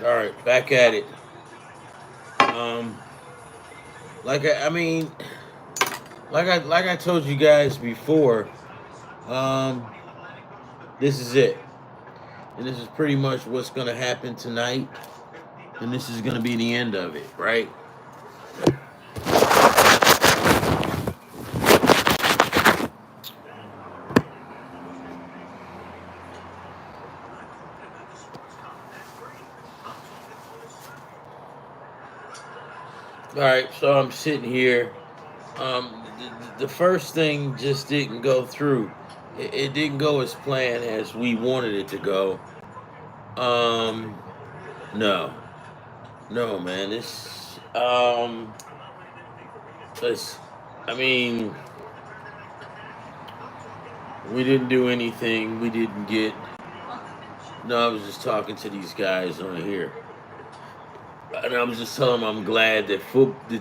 All right, back at it. Um, I mean, like I told you guys before. Um, this is it, and this is pretty much what's gonna happen tonight, and this is gonna be the end of it, right? All right, so I'm sitting here. The first thing just didn't go through. It didn't go as planned as we wanted it to go. Um, no, no, man. This, I mean, we didn't do anything. We didn't get. No, I was just talking to these guys on here, and I was just telling them I'm glad that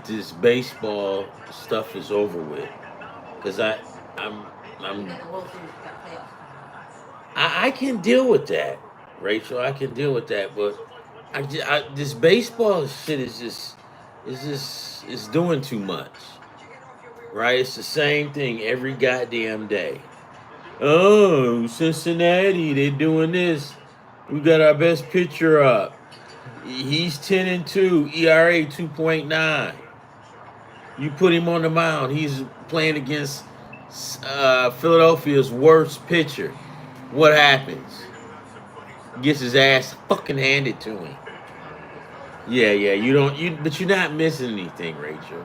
this baseball stuff is over with, because I'm, I'm, I can deal with that, Rachel. I can deal with that, but this baseball shit is doing too much, right? It's the same thing every goddamn day. Oh, Cincinnati, they doing this. We got our best pitcher up. He's 10-2, ERA 2.9. You put him on the mound. He's playing against Philadelphia's worst pitcher. What happens? Gets his ass fucking handed to him. Yeah, yeah. But you're not missing anything, Rachel.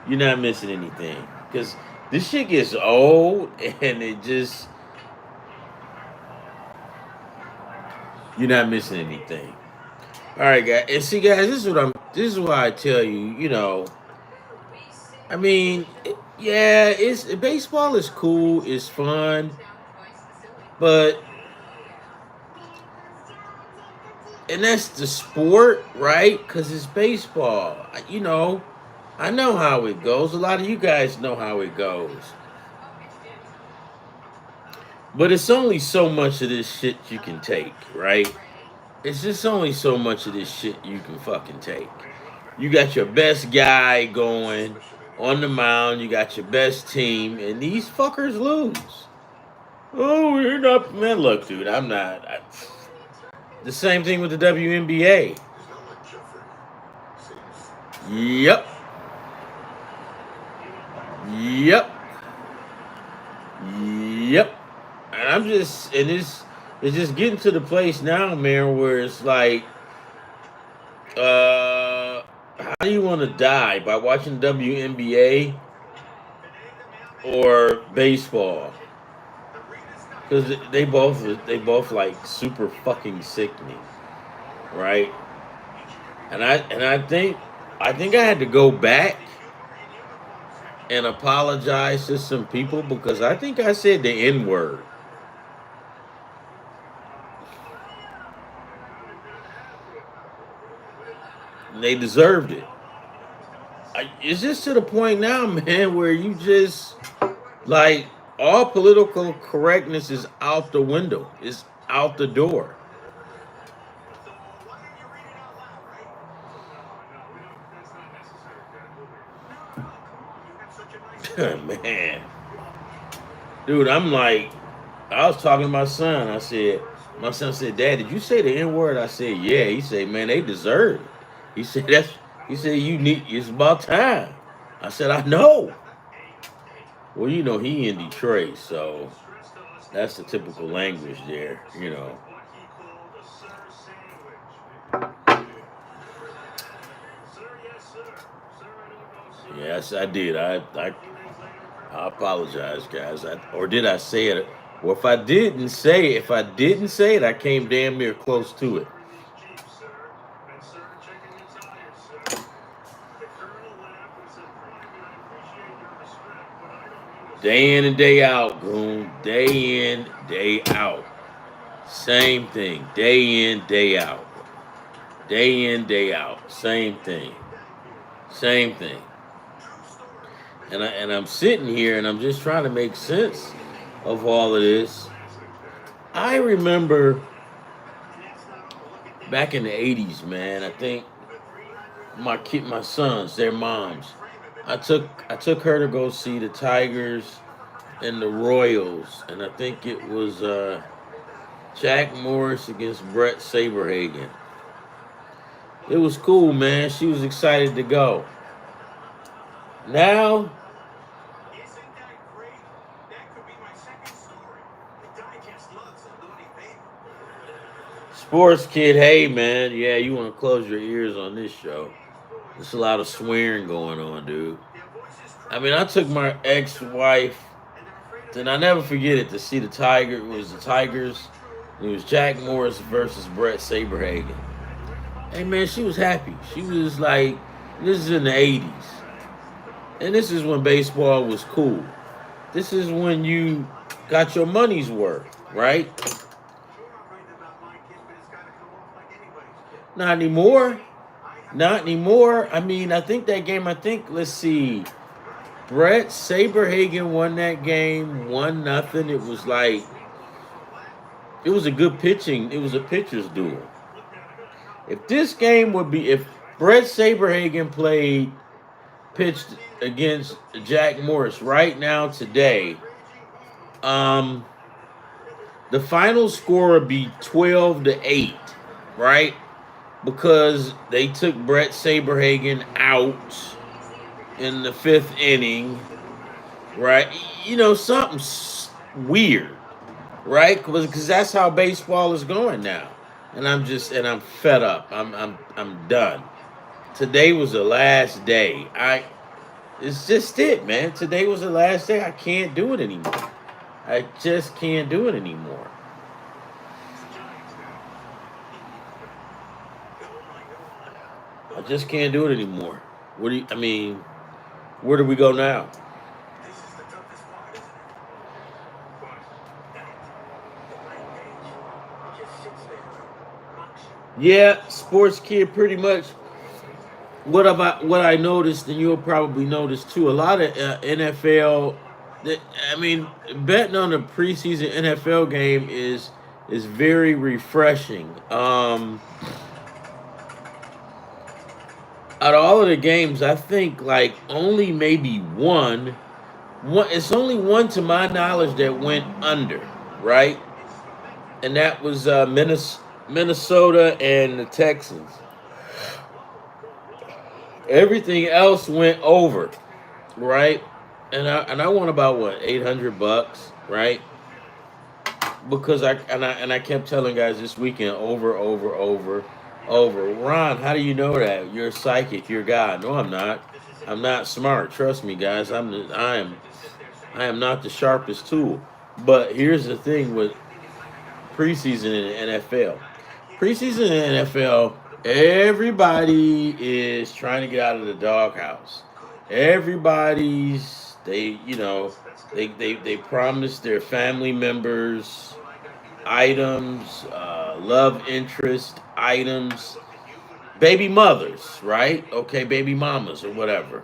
You're not missing anything because this shit gets old, and you're not missing anything. All right, guys. And see, guys, This is why I tell you. I mean, yeah, it's baseball is cool, it's fun, but and that's the sport, right? Because it's baseball. I know how it goes. A lot of you guys know how it goes. But it's only so much of this shit you can take, right? It's just only so much of this shit you can fucking take. You got your best guy going on the mound, you got your best team, and these fuckers lose. Oh, you're not. Man, look, dude, I'm not. The same thing with the WNBA. Yep. Yep. Yep. And it's just getting to the place now, man, where it's like, how do you want to die? By watching WNBA or baseball? Because they both like super fucking sick me, right? And I think I had to go back and apologize to some people because I think I said the N word. They deserved it. It's just to the point now, man, where you just like all political correctness is out the window. It's out the door. Man, dude, I'm like, I was talking to my son. My son said, "Dad, did you say the N word?" I said, "Yeah." He said, "Man, they deserve it." He said, "That's." He said, "You need. It's about time." I said, "I know." Well, he in Detroit, so that's the typical language there. Yes, I did. I apologize, guys. Or did I say it? Well, if I didn't say it, I came damn near close to it. Day in and day out, goon. Day in, day out. Same thing. Day in, day out. Day in, day out. Same thing. Same thing. And I'm sitting here and I'm just trying to make sense of all of this. I remember back in the 80s, man. I think my sons, their moms. I took her to go see the Tigers and the Royals, and I think it was Jack Morris against Brett Saberhagen. It was cool, man. She was excited to go. Now, sports kid, hey man, yeah, you want to close your ears on this show. There's a lot of swearing going on, dude. I mean, I took my ex-wife, and I never forget it, to see the Tiger. It was the Tigers. It was Jack Morris versus Brett Saberhagen. Hey man, she was happy. She was like, this is in the 80s. And this is when baseball was cool. This is when you got your money's worth, right? Not anymore. Not anymore. I mean, I think that game, let's see. Brett Saberhagen won that game 1-0. It was like, it was a good pitching. It was a pitcher's duel. If this game would be, if Brett Saberhagen pitched against Jack Morris right now today, the final score would be 12-8, right? Because they took Brett Saberhagen out in the 5th inning, right? You know, something weird, right? Because that's how baseball is going now. And I'm fed up. I'm done. Today was the last day. It's just it, man. Today was the last day. I can't do it anymore. I just can't do it anymore. I just can't do it anymore. Where do we go now? Yeah, sports kid, pretty much. What I noticed, and you'll probably notice too, a lot of NFL. I mean, betting on a preseason NFL game is very refreshing. Out of all of the games, I think like only maybe one. It's only one to my knowledge that went under, right? And that was Minnesota and the Texans. Everything else went over, right? And I won about what, $800, right? Because I kept telling guys this weekend, over. Ron, how do you know that? You're psychic. You're God. No, I'm not. I'm not smart. Trust me, guys. I am not the sharpest tool. But here's the thing with preseason in the NFL. Preseason in the NFL, everybody is trying to get out of the doghouse. They promise their family members items, love interest items, baby mothers, right? Okay, baby mamas or whatever,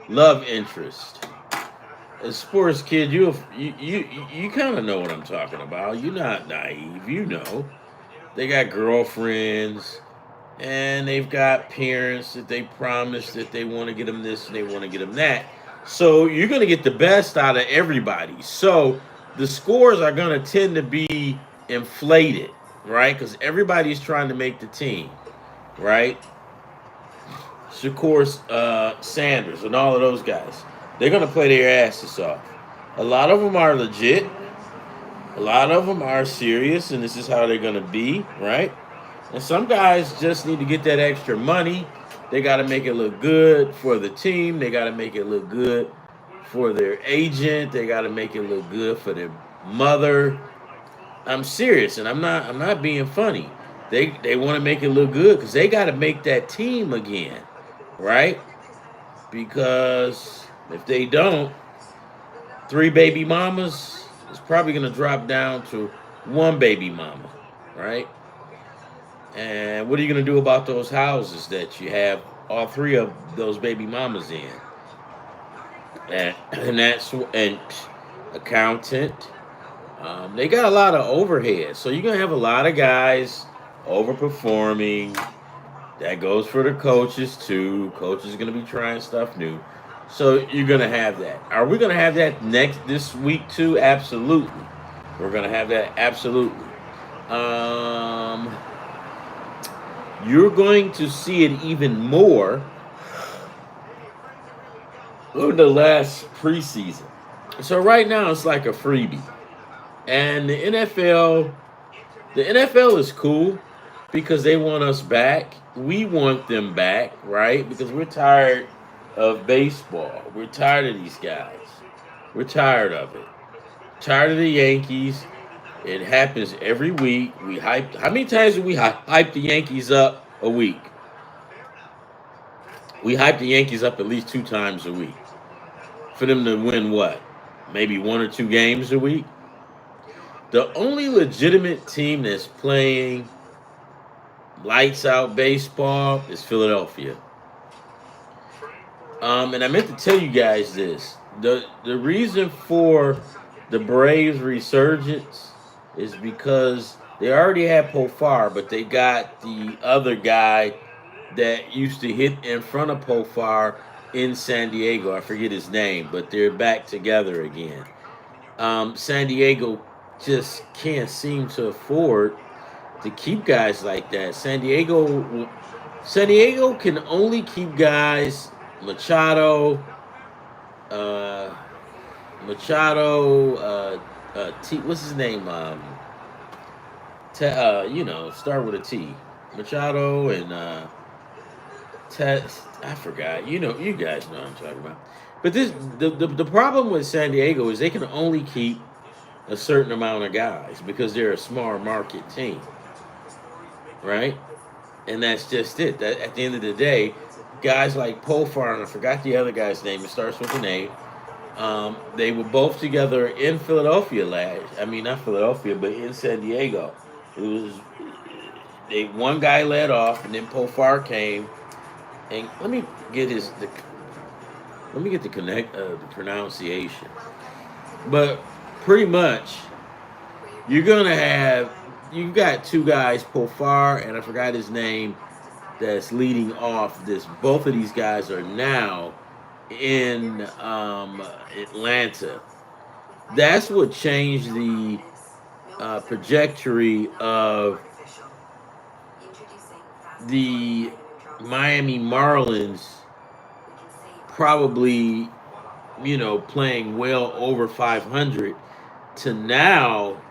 love interest. As sports kid, you kind of know what I'm talking about. You're not naive, you know. They got girlfriends, and they've got parents that they promise that they want to get them this and they want to get them that. So you're going to get the best out of everybody. So the scores are going to tend to be inflated, right? Because everybody's trying to make the team, right? Shakur Sanders and all of those guys, they're going to play their asses off. A lot of them are legit. A lot of them are serious, and this is how they're going to be, right? And some guys just need to get that extra money. They got to make it look good for the team. They got to make it look good for their agent. They got to make it look good for their mother. I'm serious, and I'm not being funny. They want to make it look good because they got to make that team again, right? Because if they don't, 3 baby mamas, it's probably going to drop down to 1 baby mama, right? And what are you going to do about those houses that you have all 3 of those baby mamas in? And that's an accountant. They got a lot of overhead. So you're going to have a lot of guys overperforming. That goes for the coaches too. Coaches are going to be trying stuff new. So you're going to have that. Are we going to have that this week too? Absolutely. We're going to have that absolutely. Um, you're going to see it even more in the last preseason. So right now it's like a freebie. And the NFL is cool because they want us back. We want them back, right? Because we're tired of baseball. We're tired of these guys. We're tired of it. Tired of the Yankees. It happens every week. We hype. How many times do we hype the Yankees up a week? We hype the Yankees up at least 2 times a week for them to win what? Maybe 1 or 2 games a week. The only legitimate team that's playing lights out baseball is Philadelphia. And I meant to tell you guys this. The reason for the Braves resurgence is because they already had Pofar, but they got the other guy that used to hit in front of Pofar in San Diego. I forget his name, but they're back together again. San Diego just can't seem to afford to keep guys like that. San Diego can only keep guys Machado, uh, Machado, what's his name? Start with a T. Machado and I forgot. You guys know what I'm talking about. But the problem with San Diego is they can only keep a certain amount of guys because they're a small market team, right? And that's just it. That at the end of the day, guys like Pofar, and I forgot the other guy's name. It starts with an A. They were both together in Philadelphia not Philadelphia, but in San Diego. It was one guy led off, and then Pofar came. And let me get the pronunciation. But pretty much, you've got 2 guys, Pofar, and I forgot his name, that's leading off this. Both of these guys are now in Atlanta. That's what changed the trajectory of the Miami Marlins probably, playing well over 500 to now.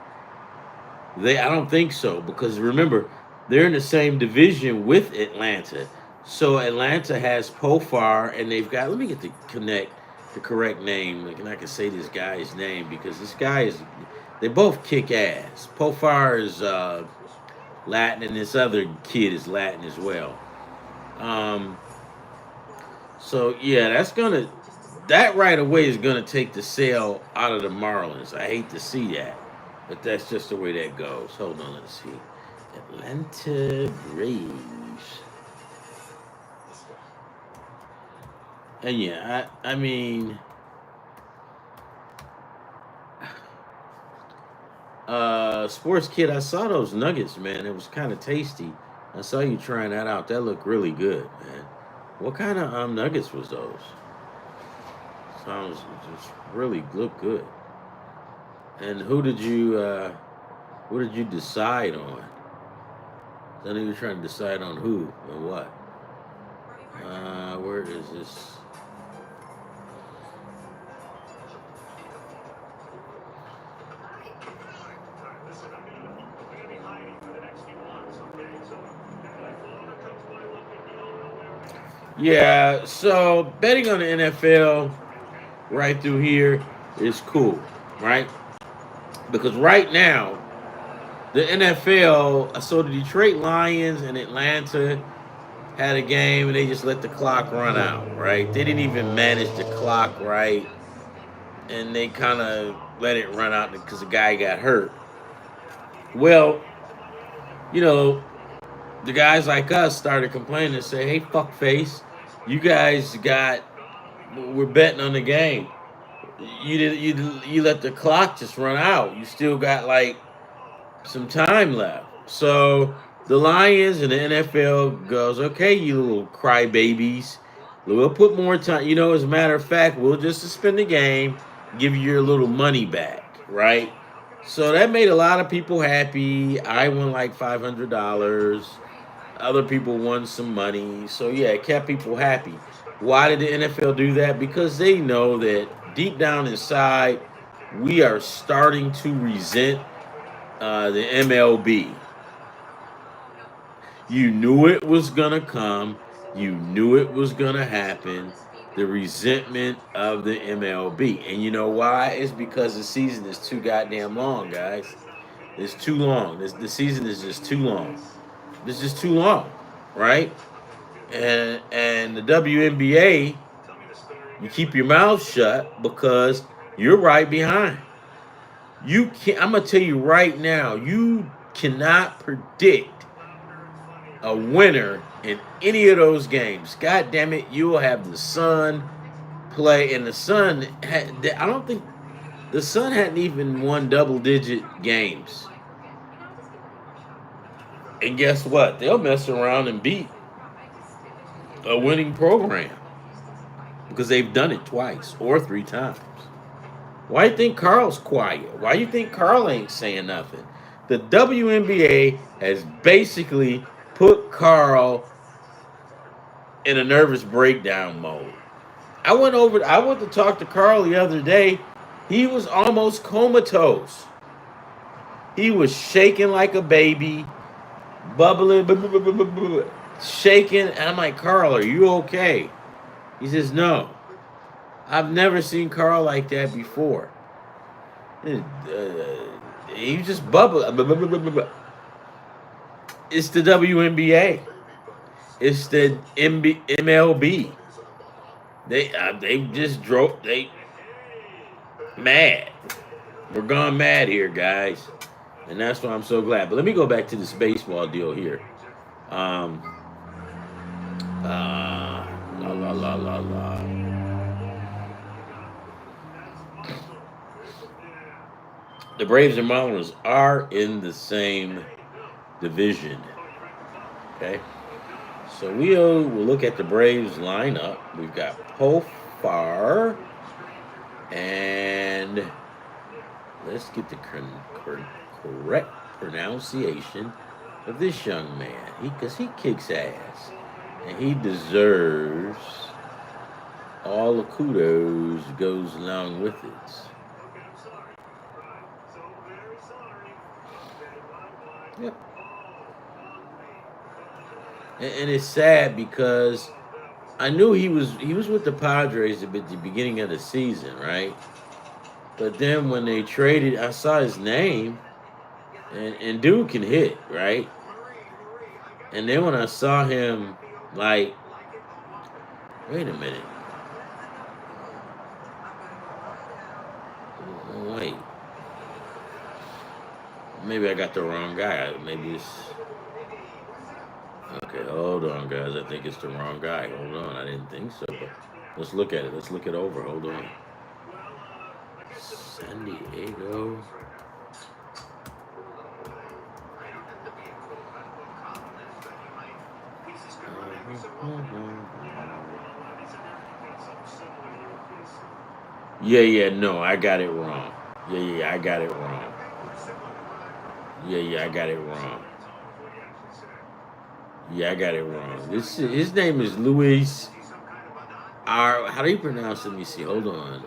I don't think so because remember, they're in the same division with Atlanta. So Atlanta has Pofar and they've got, let me get the correct name. And I can say this guy's name because they both kick ass. Pofar is Latin and this other kid is Latin as well. So yeah, that right away is gonna take the sale out of the Marlins. I hate to see that, but that's just the way that goes. Hold on, let's see. Atlanta Braves. And yeah, I mean, Sports Kid, I saw those nuggets, man. It was kind of tasty. I saw you trying that out. That looked really good, man. What kind of nuggets was those? Sounds just really look good. And who did you decide on? I know you're trying to decide on who and what. Where is this? Yeah, so betting on the NFL right through here is cool, right? Because right now, the NFL, so the Detroit Lions and Atlanta had a game and they just let the clock run out, right? They didn't even manage the clock right, and they kind of let it run out because the guy got hurt. Well, you know, the guys like us started complaining and say, "Hey, fuckface, you guys we're betting on the game. You let the clock just run out. You still got like some time left." So The Lions and the NFL goes, okay, you little crybabies. We'll put more time. You know, as a matter of fact, we'll just suspend the game, give you your little money back, right? So that made a lot of people happy. I won like $500. Other people won some money. So yeah, it kept people happy. Why did the NFL do that? Because they know that deep down inside, we are starting to resent the MLB. You knew it was gonna come. You knew it was gonna happen. The resentment of the MLB. And you know why? It's because the season is too goddamn long, guys. It's too long. The season is just too long. This is too long, right? And the WNBA, you keep your mouth shut because you're right behind. You can't. I'm gonna tell you right now. You cannot predict a winner in any of those games. God damn it, you will have the Sun play, and the Sun had. I don't think the Sun hadn't even won double-digit games. And guess what? They'll mess around and beat a winning program because they've done it twice or three times. Why do you think Carl's quiet? Why do you think Carl ain't saying nothing? The WNBA has basically put Carl in a nervous breakdown mode. I went to talk to Carl the other day. He was almost comatose. He was shaking like a baby, bubbling, shaking. And I'm like, Carl, are you okay? He says, no. I've never seen Carl like that before. He just bubble. It's the WNBA. It's the MLB. They just drove. They mad. We're gone mad here, guys, and that's why I'm so glad. But let me go back to this baseball deal here. Um. La la la la la. The Braves and Marlins are in the same division. Okay. So we'll look at the Braves lineup. We've got Pofar, and let's get the correct pronunciation of this young man. Because he kicks ass, and he deserves all the kudos goes along with it. Yep. And it's sad because I knew he was with the Padres at the beginning of the season, right? But then when they traded, I saw his name, and dude can hit, right? And then when I saw him, like, wait a minute, wait, maybe I got the wrong guy. Maybe it's. Okay, hold on, guys. I think it's the wrong guy. Hold on. I didn't think so, but let's look at it. Let's look it over. Hold on. San Diego. Yeah, no, I got it wrong. Yeah, I got it wrong. Yeah, I got it wrong. Yeah, I got it wrong. His name is Luis R. How do you pronounce it? Let me see. Hold on.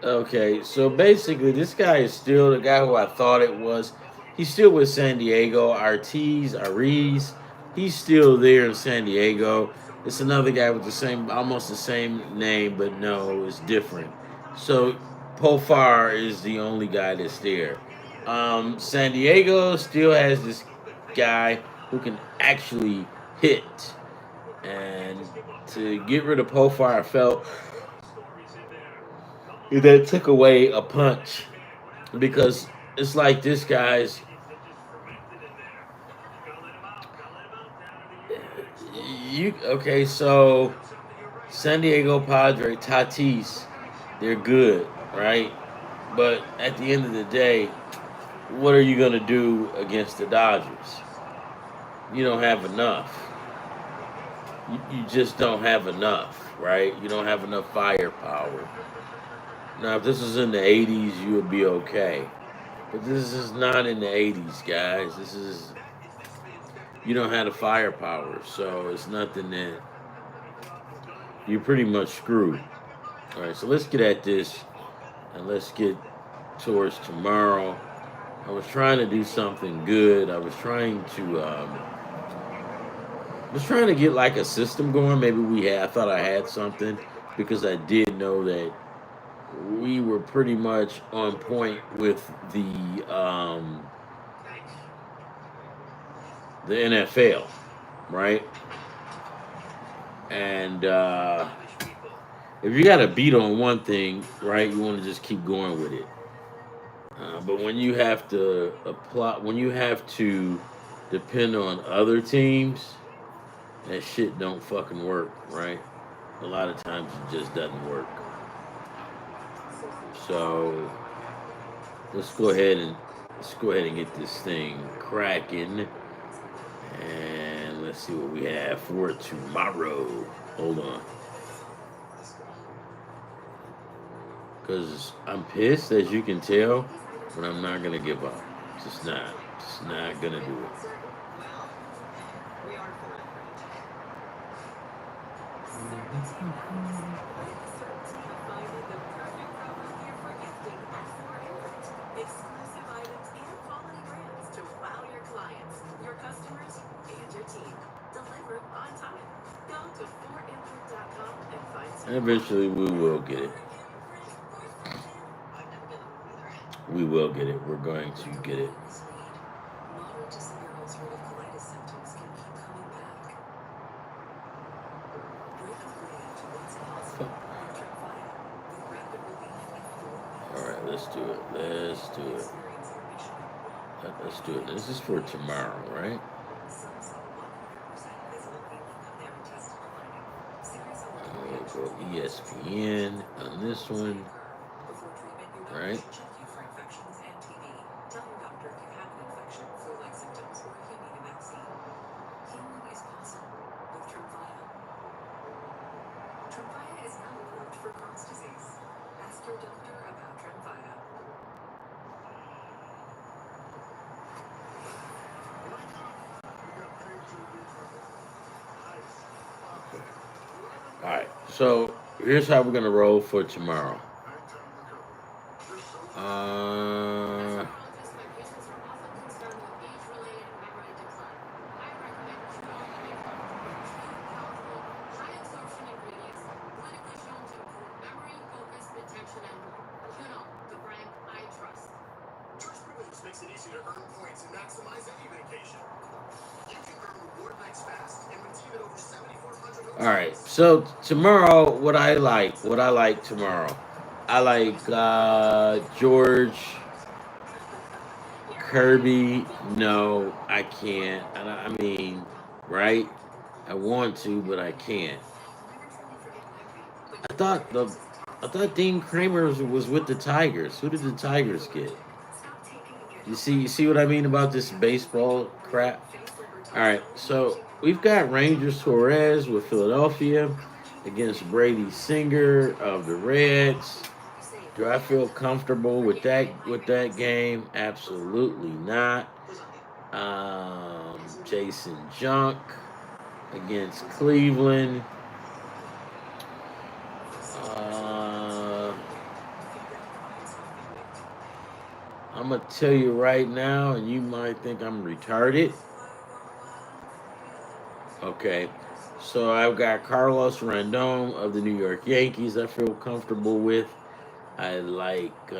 Okay, so basically, this guy is still the guy who I thought it was. He's still with San Diego. Ariz. He's still there in San Diego. It's another guy with the same, almost the same name, but no, it's different. So Pofar is the only guy that's there. San Diego still has this guy who can actually hit. And to get rid of Pofar, I felt that took away a punch because it's like this guy's you okay, so San Diego Padre Tatis, they're good, right? But at the end of the day, what are you gonna do against the Dodgers? You don't have enough. You just don't have enough, right? You don't have enough firepower. Now, if this was in the '80s, you would be okay. But this is not in the '80s, guys. This is you don't have the firepower, so it's nothing that you're pretty much screwed. All right, so let's get at this and let's get towards tomorrow. I was trying to do something good. I was trying to get like a system going. Maybe I thought I had something because I did know that we were pretty much on point with the NFL, right? And if you got a beat on one thing, right, you want to just keep going with it. But when you have to when you have to depend on other teams, that shit don't fucking work, right? A lot of times it just doesn't work. So let's go ahead and get this thing cracking, and let's see what we have for tomorrow. Hold on. Because I'm pissed, as you can tell, but I'm not going to give up. Just not. Just not going to do it. And eventually we will get it. We will get it. We're going to get it. All right, let's do it. Let's do it. Let's do it. This is for tomorrow, right? We'll go ESPN on this one, right? All right, so here's how we're gonna roll for tomorrow. Uh, all right, so tomorrow, what I like tomorrow, I like George Kirby. No, I can't. I mean, right? I want to, but I can't. I thought the I thought Dean Kramer was with the Tigers. Who did the Tigers get? You see what I mean about this baseball crap? All right, so we've got Rangers Torres with Philadelphia against Brady Singer of the Reds. Do I feel comfortable with that game? Absolutely not. Jason Junk against Cleveland. I'm going to tell you right now, and you might think I'm retarded. Okay. So I've got Carlos Rendon of the New York Yankees I feel comfortable with. I like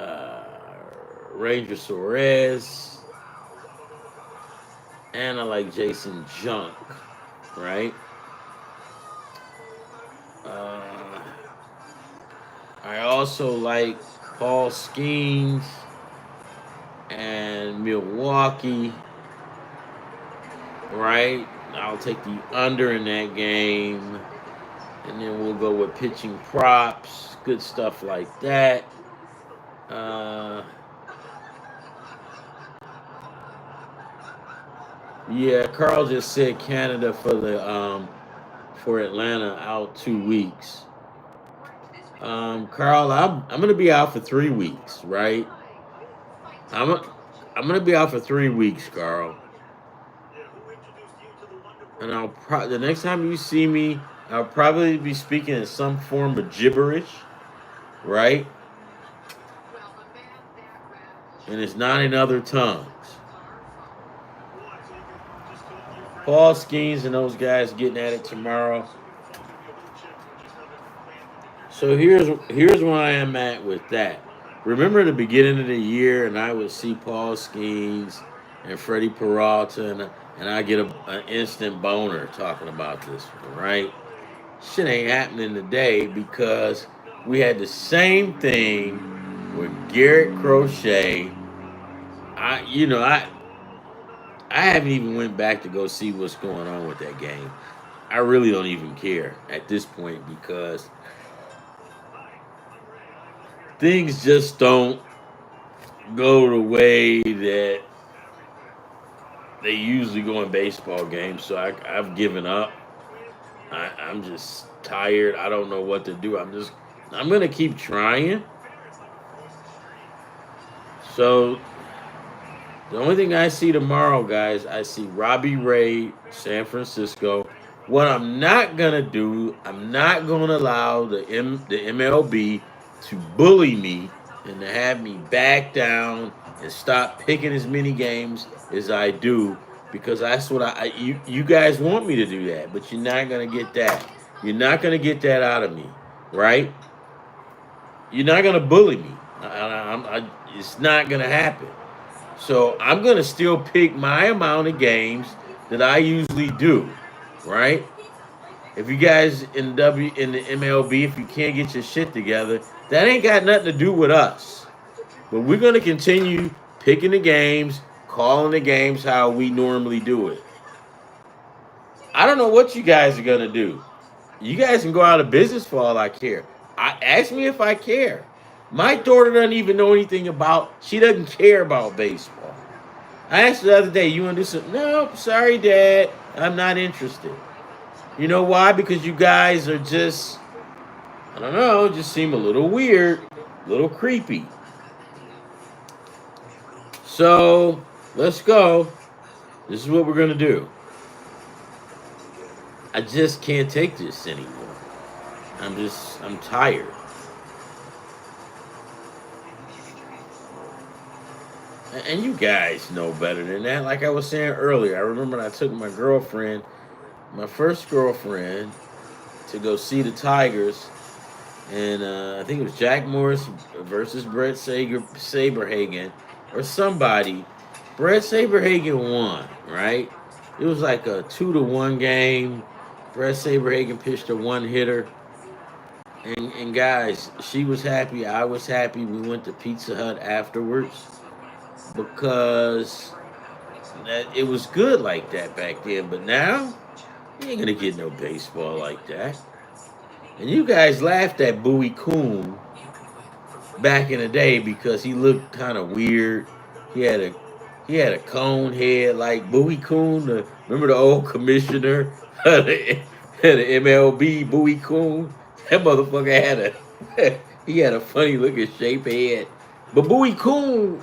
Ranger Suarez. And I like Jason Junk, right? Uh, I also like Paul Skeens and Milwaukee, right? I'll take the under in that game. And then we'll go with pitching props, good stuff like that. Uh, yeah, Carl just said Canada for Atlanta out 2 weeks. Carl, I'm gonna be out for 3 weeks, right? I'm a, I'm gonna be out for 3 weeks, Carl. And the next time you see me, I'll probably be speaking in some form of gibberish, right? And it's not in other tongues. Paul Skeens and those guys getting at it tomorrow. So here's where I am at with that. Remember the beginning of the year, and I would see Paul Skeens and Freddie Peralta, and I get an instant boner talking about this one, right? Shit ain't happening today because we had the same thing with Garrett Crochet. I haven't even went back to go see what's going on with that game. I really don't even care at this point because things just don't go the way that they usually go in baseball games. So I've given up. I'm just tired. I don't know what to do. I'm gonna keep trying. So the only thing I see tomorrow, guys, I see Robbie Ray, San Francisco. What I'm not gonna do, I'm not gonna allow the MLB to bully me and to have me back down and stop picking as many games as I do because that's what you guys want me to do that, but you're not gonna get that. You're not gonna get that out of me, right? You're not gonna bully me. It's not gonna happen. So I'm gonna still pick my amount of games that I usually do, right? If you guys in the MLB, if you can't get your shit together, that ain't got nothing to do with us. But we're gonna continue picking the games, calling the games how we normally do it. I don't know what you guys are gonna do. You guys can go out of business for all I care. Ask me if I care. My daughter doesn't even know anything about. She doesn't care about baseball. I asked her the other day, "You want to do something?" No, sorry, Dad. I'm not interested. You know why? Because you guys are just, I don't know, just seem a little weird, a little creepy. So let's go. This is what we're gonna do. I just can't take this anymore. I'm tired. And you guys know better than that. Like I was saying earlier, I remember I took my first girlfriend, to go see the Tigers, and I think it was Jack Morris versus Brett Saberhagen or somebody. Brett Saberhagen won, right? It was like a 2-1 game. Brett Saberhagen pitched a one hitter. And guys, she was happy. I was happy. We went to Pizza Hut afterwards because it was good like that back then. But now, you ain't gonna get no baseball like that. And you guys laughed at Bowie Coon back in the day because he looked kind of weird. He had a he had a cone head like Bowie Coon. Remember the old commissioner of the MLB, Bowie Coon? That motherfucker had a he had a funny looking shaped head. But Bowie Coon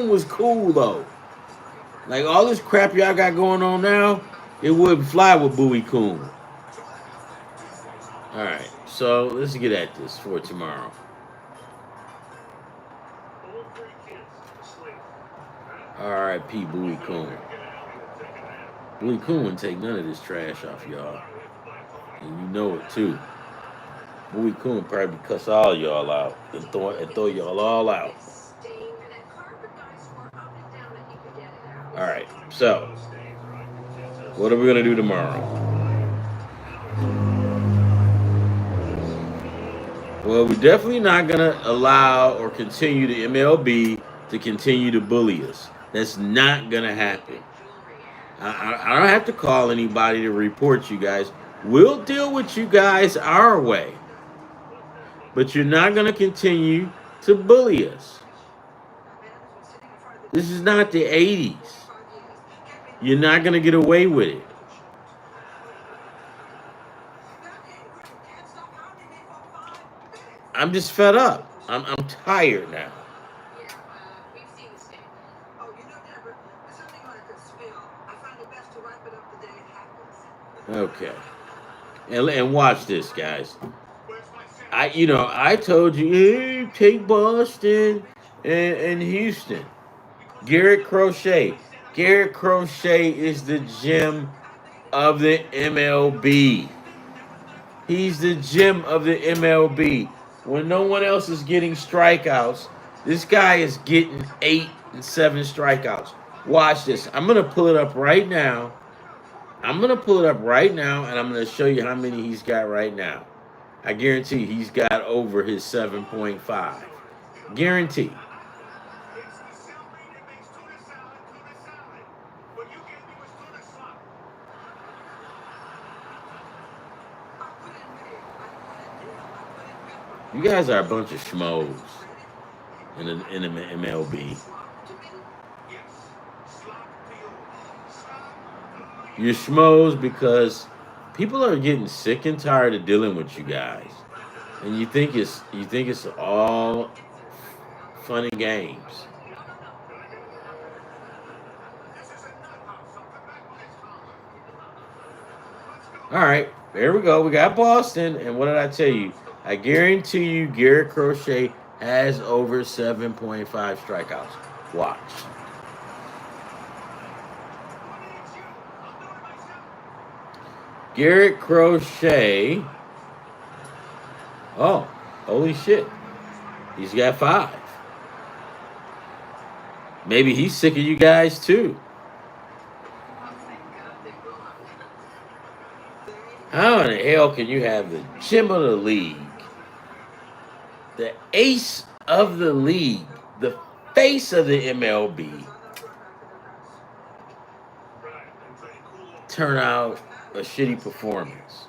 was cool though. Like all this crap y'all got going on now, it wouldn't fly with Bowie Coon. All right, so let's get at this for tomorrow. R.I.P. Bowie Coon. Bowie Coon wouldn't take none of this trash off y'all. And you know it too. Bowie Coon probably cuss all y'all out and throw y'all all out. Alright, so what are we gonna do tomorrow? Well, we're definitely not gonna allow or continue the MLB to continue to bully us. That's not gonna happen. I don't have to call anybody to report you guys. We'll deal with you guys our way. But you're not going to continue to bully us. This is not the 80s. You're not going to get away with it. I'm just fed up. I'm tired now. Okay. And watch this, guys. I told you, hey, take Boston and Houston. Garrett Crochet. Garrett Crochet is the gem of the MLB. He's the gem of the MLB. When no one else is getting strikeouts, this guy is getting 8 and 7 strikeouts. Watch this. I'm going to pull it up right now. And I'm going to show you how many he's got right now. I guarantee he's got over his 7.5. Guarantee. You guys are a bunch of schmoes in the MLB. You're schmoes because people are getting sick and tired of dealing with you guys, and you think it's all fun and games. All right, there we go. We got Boston, and what did I tell you? I guarantee you, Garrett Crochet has over 7.5 strikeouts. Watch. Garrett Crochet. Oh, holy shit. He's got 5. Maybe he's sick of you guys too. How in the hell can you have the gem of the league, the ace of the league, the face of the MLB, turn out a shitty performance?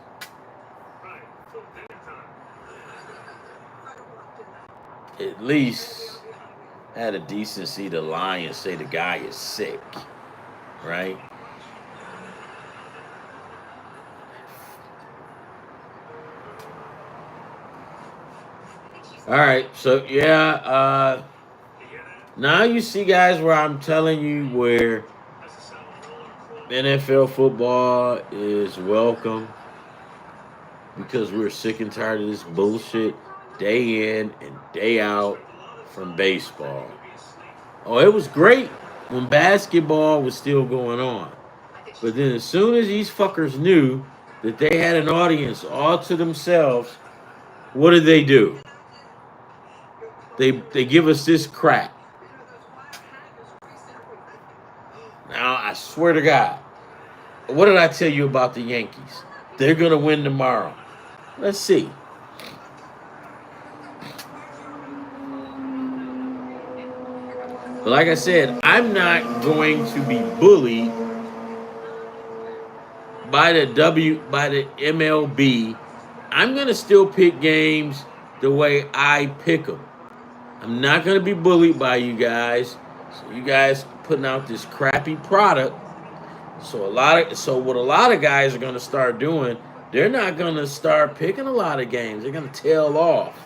At least had a decency to lie and say the guy is sick, right? All right, so yeah, now you see, guys, where I'm telling you where NFL football is welcome, because we're sick and tired of this bullshit day in and day out from baseball. Oh, it was great when basketball was still going on. But then as soon as these fuckers knew that they had an audience all to themselves, what did they do? They give us this crap. Now, I swear to God, what did I tell you about the Yankees? They're going to win tomorrow. Let's see. But like I said, I'm not going to be bullied by the MLB. I'm going to still pick games the way I pick them. I'm not going to be bullied by you guys. So you guys putting out this crappy product. So what a lot of guys are going to start doing, they're not going to start picking a lot of games. They're going to tail off.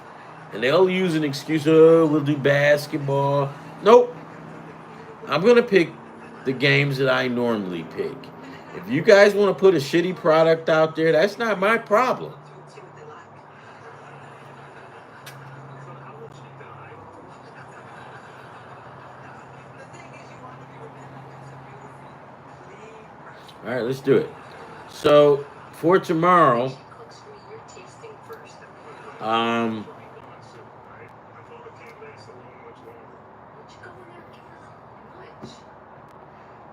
And they'll use an excuse, oh, we'll do basketball. Nope. I'm going to pick the games that I normally pick. If you guys want to put a shitty product out there, that's not my problem. All right, let's do it. So for tomorrow, um,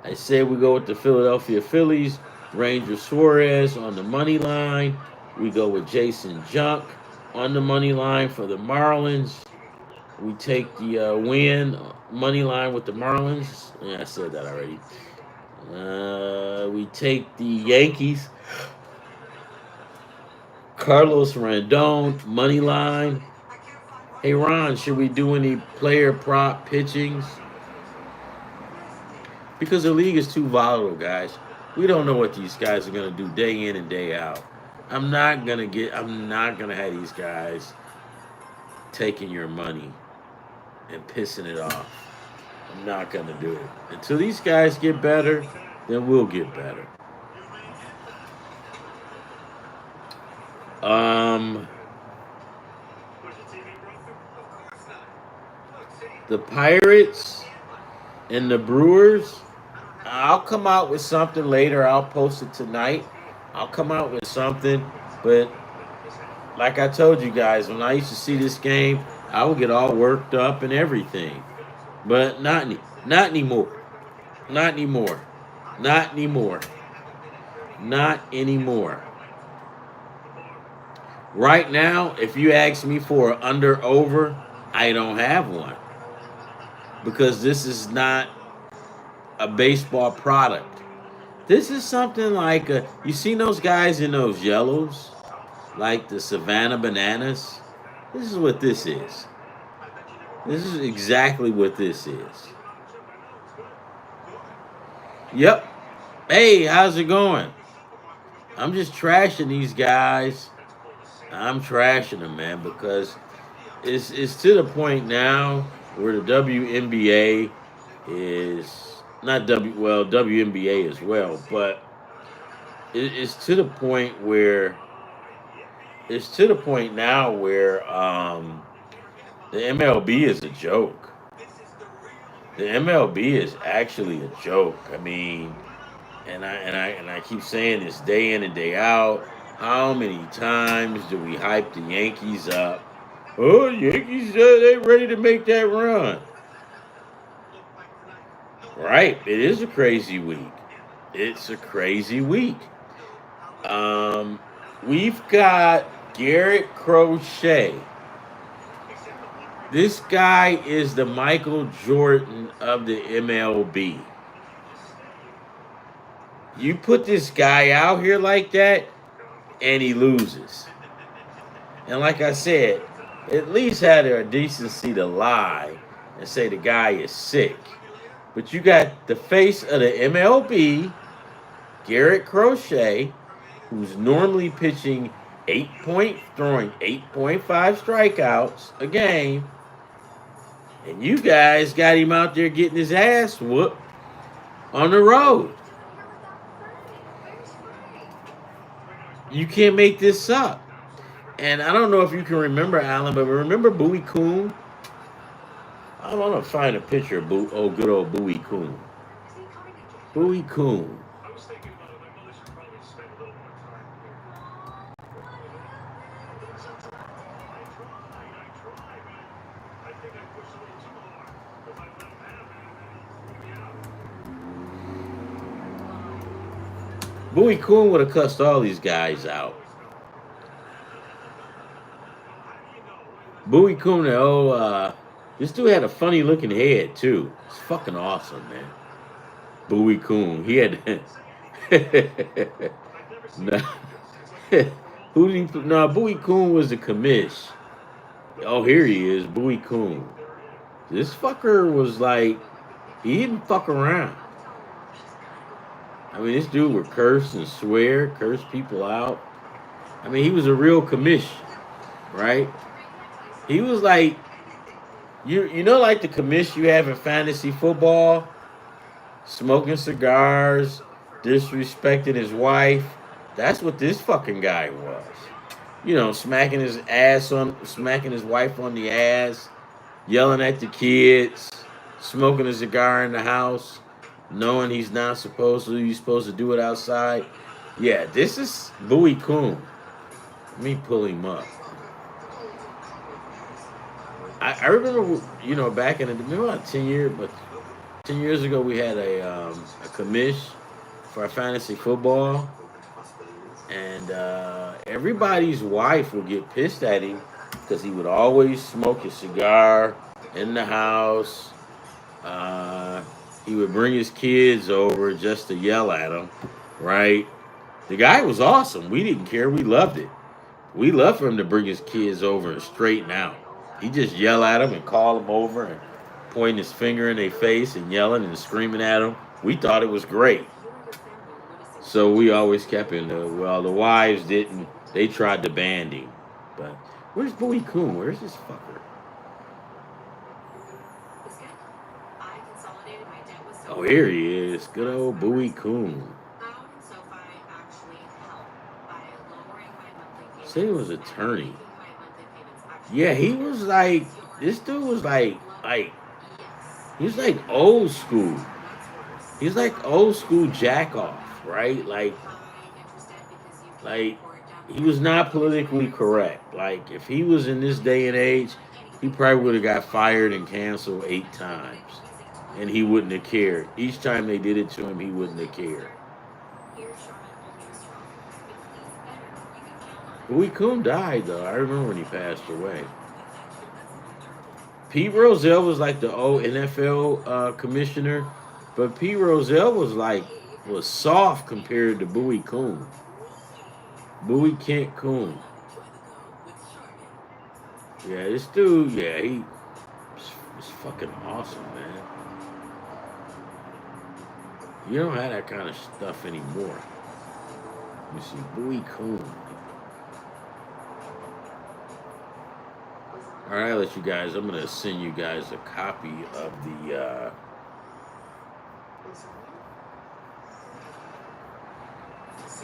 I said we go with the Philadelphia Phillies, Ranger Suarez on the money line. We go with Jason Junk on the money line for the Marlins. We take the win money line with the Marlins. Yeah, I said that already. We take the Yankees, Carlos Rondon money line. Hey Ron, should we do any player prop pitchings? Because the league is too volatile, guys. We don't know what these guys are gonna do day in and day out. I'm not gonna have these guys taking your money and pissing it off. I'm not gonna do it. Until these guys get better, then we'll get better. Um the Pirates and the Brewers. I'll come out with something later. I'll post it tonight. I'll come out with something. But like I told you guys, when I used to see this game, I would get all worked up and everything. But not anymore. Not anymore. Not anymore. Not anymore. Right now, if you ask me for an under over, I don't have one. Because this is not a baseball product. This is something like you seen those guys in those yellows, like the Savannah Bananas. This is what this is. This is exactly what this is. Yep. Hey, how's it going? I'm just trashing these guys. I'm trashing them, man, because it's to the point now where the WNBA is not WNBA as well, but it's to the point where the MLB is a joke. The MLB is actually a joke. I mean, and I keep saying this day in and day out. How many times do we hype the Yankees up? Oh, Yankees, they ready to make that run. Right. It is a crazy week. It's a crazy week. Um, we've got Garrett Crochet. This guy is the Michael Jordan of the MLB. You put this guy out here like that, and he loses. And like I said, at least had a decency to lie and say the guy is sick. But you got the face of the MLB, Garrett Crochet, who's normally pitching throwing 8.5 strikeouts a game. And you guys got him out there getting his ass whooped on the road. You can't make this up. And I don't know if you can remember, Alan, but remember Bowie Coon? I want to find a picture of good old Bowie Coon. Bowie Coon. Bowie Coon would have cussed all these guys out. Bowie Coon, this dude had a funny looking head too. It's fucking awesome, man. Bowie Coon. He had Bowie Coon was a commish. Oh, here he is, Bowie Coon. This fucker was like, he didn't fuck around. I mean, this dude would curse and swear, curse people out. I mean, he was a real commish, right? He was like, you know, like the commish you have in fantasy football, smoking cigars, disrespecting his wife. That's what this fucking guy was. You know, smacking his wife on the ass, yelling at the kids, smoking a cigar in the house. knowing he's not supposed to. He's supposed to do it outside. Yeah, this is Bowie Coon. Let me pull him up. I remember, back in the maybe about 10 years, but 10 years ago we had a commish for our fantasy football, and everybody's wife would get pissed at him because he would always smoke his cigar in the house. Uh, he would bring his kids over just to yell at them, right? The guy was awesome. We didn't care. We loved it. We loved for him to bring his kids over and straighten out. He just yell at them and call them over and point his finger in their face and yelling and screaming at them. We thought it was great. So we always kept him. Well, the wives didn't. They tried to ban him. But where's Bowie Coon? Where's this fucker? Oh, here he is. Good old Bowie Coon. Say he was attorney. Yeah, he was like, this dude was like, he's like old school. He's like old school jack off, right? Like he was not politically correct. Like if he was in this day and age, he probably would have got fired and canceled 8 times, and he wouldn't have cared. Each time they did it to him, he wouldn't have cared. Bowie Coon died though. I remember when he passed away. Pete Rozelle was like the old NFL commissioner, but Pete Rozelle was soft compared to Bowie Coon. Bowie Kent Coon. Yeah, this dude, yeah, he's fucking awesome, man. You don't have that kind of stuff anymore. Let me see, Bowie Coon. All right, I'll let you guys. I'm gonna send you guys a copy of the.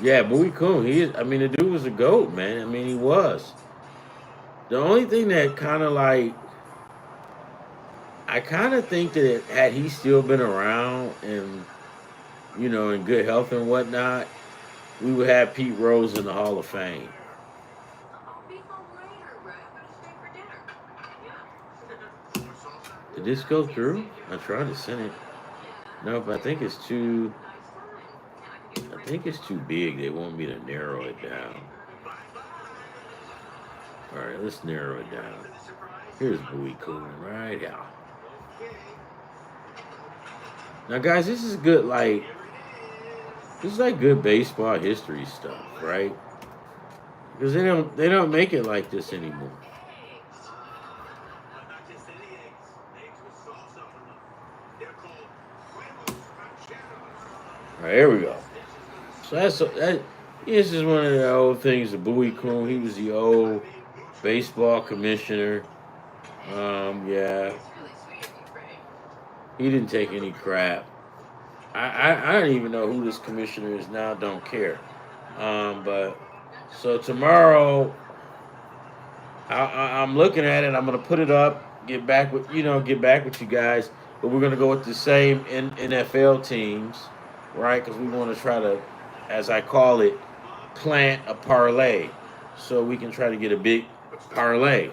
Yeah, Bowie Coon. He is. I mean, the dude was a goat, man. I mean, he was. The only thing that kind of like, I kind of think that had he still been around and in good health and whatnot, we would have Pete Rose in the Hall of Fame. Did this go through? I tried to send it. No, but I think it's too. I think it's too big. They want me to narrow it down. All right, let's narrow it down. Here's Bowie Coon right here. Now, guys, this is good. This is like good baseball history stuff, right? Because they don't make it like this anymore. All right, here we go. So this is one of the old things. The Bowie Coon. He was the old baseball commissioner. Yeah. He didn't take any crap. I don't even know who this commissioner is now. Don't care. But so tomorrow, I'm looking at it. I'm gonna put it up. Get back with you guys. But we're gonna go with the same NFL teams, right? Because we want to try to, as I call it, plant a parlay, so we can try to get a big parlay.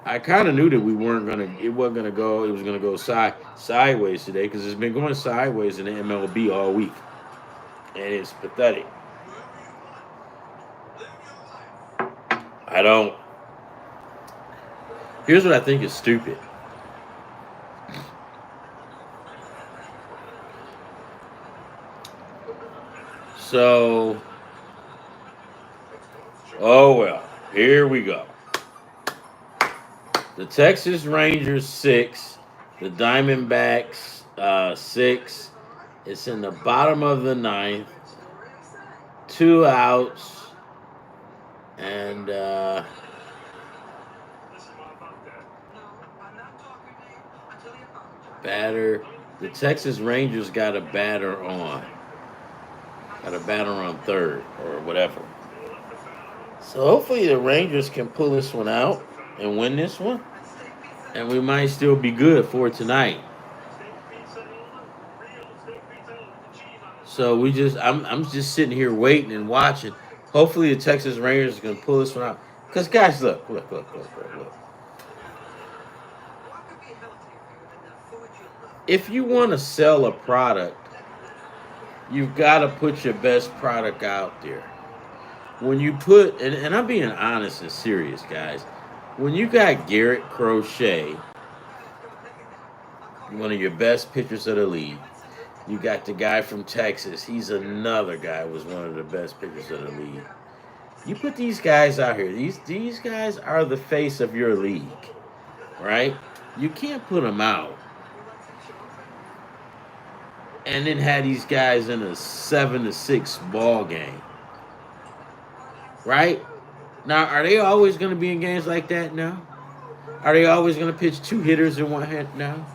I kind of knew that it wasn't gonna go. It was gonna go sideways today because it's been going sideways in the MLB all week, and it's pathetic. Here's what I think is stupid. So, oh well, here we go. The Texas Rangers 6, the Diamondbacks 6. It's in the bottom of the 9th. 2 outs. And batter. The Texas Rangers got a batter on. Got a batter on third or whatever. So hopefully the Rangers can pull this one out and win this one. And we might still be good for tonight. So I'm just sitting here waiting and watching. Hopefully the Texas Rangers are gonna pull this one out. Because guys, look. If you want to sell a product, you've got to put your best product out there. When you put, and I'm being honest and serious, guys. When you got Garrett Crochet, one of your best pitchers of the league, you got the guy from Texas. He's another guy who was one of the best pitchers of the league. You put these guys out here. These guys are the face of your league, right? You can't put them out and then have these guys in a 7-6 ball game, right? Now, are they always going to be in games like that now? Are they always going to pitch two hitters in one hand now?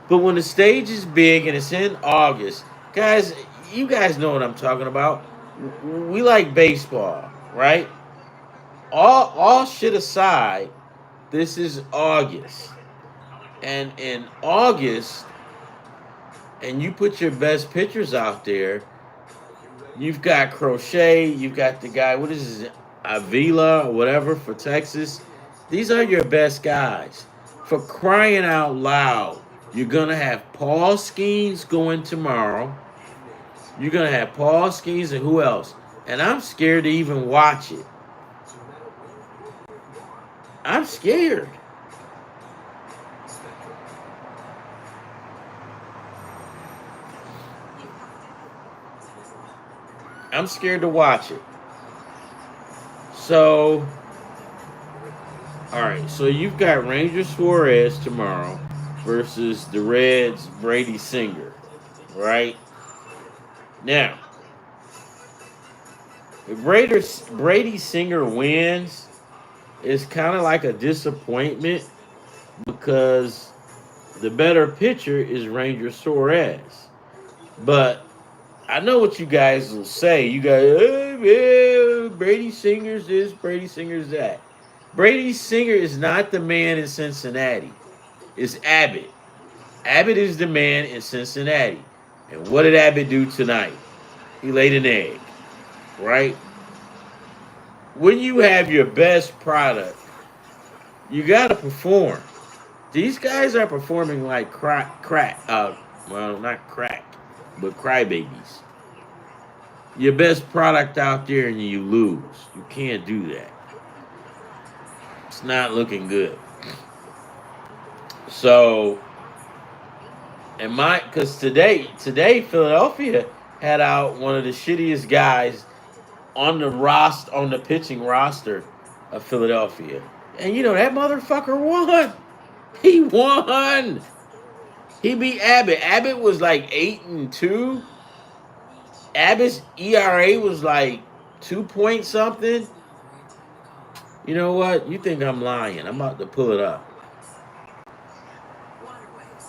But when the stage is big and it's in August, guys, you guys know what I'm talking about. We like baseball, right? All shit aside, this is August. And in August, and you put your best pitchers out there, you've got Crochet, you've got the guy, what is his, Avila or whatever for Texas. These are your best guys. For crying out loud, you're going to have Paul Skeens going tomorrow. You're going to have Paul Skeens and who else? And I'm scared to even watch it. I'm scared. I'm scared to watch it. So, all right. So you've got Ranger Suarez tomorrow versus the Reds' Brady Singer, right? Now, if Brady Singer wins, it's kind of like a disappointment because the better pitcher is Ranger Suarez. But I know what you guys will say. You guys, yeah, Brady Singer's this, Brady Singer's that. Brady Singer is not the man in Cincinnati. It's Abbott. Abbott is the man in Cincinnati. And what did Abbott do tonight? He laid an egg, right? When you have your best product, you got to perform. These guys are performing like well, not crack, but crybabies. Your best product out there and you lose. You can't do that. It's not looking good. So, because today Philadelphia had out one of the shittiest guys on the pitching roster of Philadelphia. And you know that motherfucker won. He won. He beat Abbott. Abbott was like 8-2. Abbott's ERA was like 2 point something. You know what? You think I'm lying. I'm about to pull it up.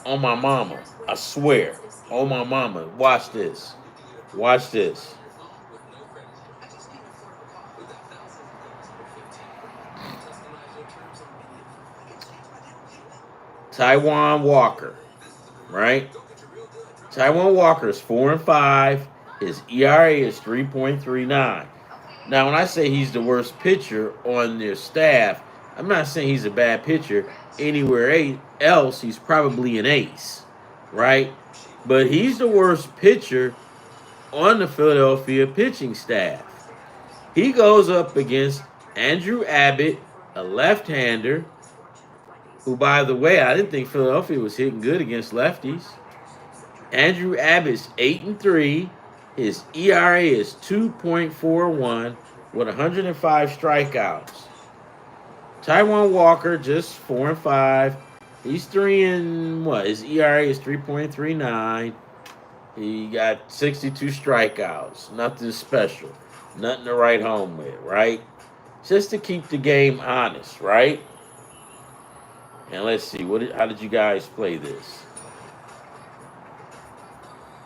On my mama. I swear. On my mama. Watch this. Watch this. Taijuan Walker, right? Taijuan Walker is 4-5. His ERA is 3.39. Now, when I say he's the worst pitcher on their staff, I'm not saying he's a bad pitcher. Anywhere else, he's probably an ace, right? But he's the worst pitcher on the Philadelphia pitching staff. He goes up against Andrew Abbott, a left-hander, who, by the way, I didn't think Philadelphia was hitting good against lefties. Andrew Abbott's 8-3. His ERA is 2.41 with 105 strikeouts. Taijuan Walker just 4-5. He's 3 his ERA is 3.39. He got 62 strikeouts. Nothing special. Nothing to write home with, right? Just to keep the game honest, right? And let's see, how did you guys play this?